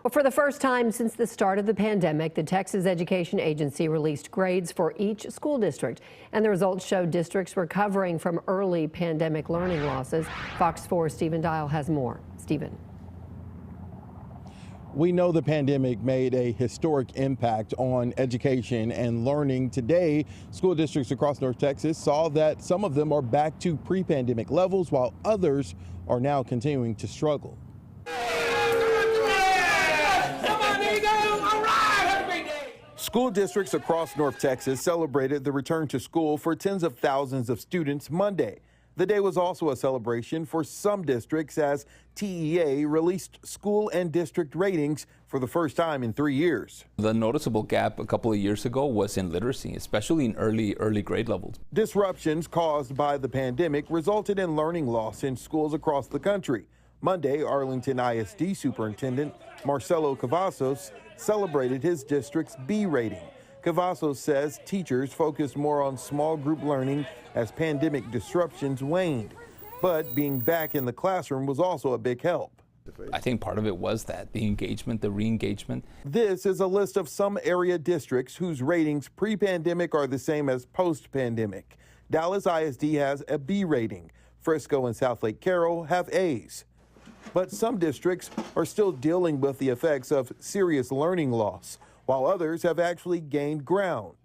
Well, for the first time since the start of the pandemic, the Texas Education Agency released grades for each school district, and the results showed districts recovering from early pandemic learning losses. Fox 4's Stephen Dial has more. Stephen. We know the pandemic made a historic impact on education and learning. Today, school districts across North Texas saw that some of them are back to pre-pandemic levels, while others are now continuing to struggle. School districts across North Texas celebrated the return to school for tens of thousands of students Monday. The day was also a celebration for some districts as TEA released school and district ratings for the first time in 3 years. The noticeable gap a couple of years ago was in literacy, especially in early grade levels. Disruptions caused by the pandemic resulted in learning loss in schools across the country. Monday, Arlington ISD Superintendent Marcelo Cavazos celebrated his district's B rating. Cavazos says teachers focused more on small group learning as pandemic disruptions waned. But being back in the classroom was also a big help. I think part of it was that, the engagement, the re-engagement. This is a list of some area districts whose ratings pre-pandemic are the same as post-pandemic. Dallas ISD has a B rating. Frisco and South Lake Carroll have A's. But some districts are still dealing with the effects of serious learning loss, while others have actually gained ground.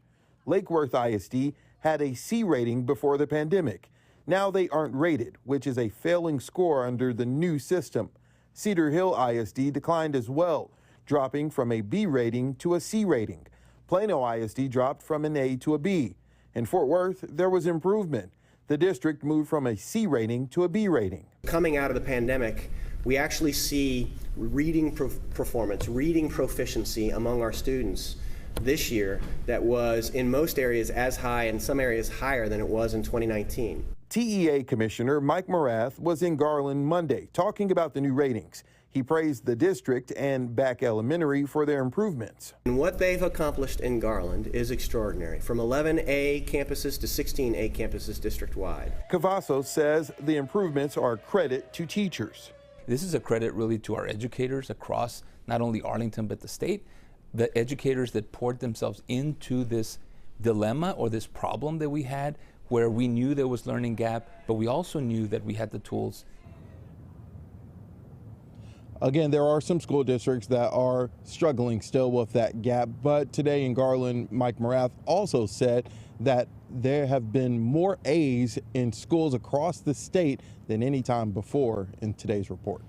Lake Worth ISD had a C rating before the pandemic. Now they aren't rated, which is a failing score under the new system. Cedar Hill ISD declined as well, dropping from a B rating to a C rating. Plano ISD dropped from an A to a B. In Fort Worth, there was improvement. The district moved from a C rating to a B rating. Coming out of the pandemic, we actually see reading performance, reading proficiency among our students this year that was in most areas as high, in some areas higher than it was in 2019. TEA Commissioner Mike Morath was in Garland Monday talking about the new ratings. He praised the district and Back Elementary for their improvements. And what they've accomplished in Garland is extraordinary, from 11 A campuses to 16 A campuses district-wide. Cavazos says the improvements are a credit to teachers. This is a credit really to our educators across not only Arlington but the state, the educators that poured themselves into this dilemma or this problem that we had, where we knew there was learning gap, but we also knew that we had the tools. Again, there are some school districts that are struggling still with that gap, but today in Garland, Mike Morath also said that there have been more A's in schools across the state than any time before in today's report.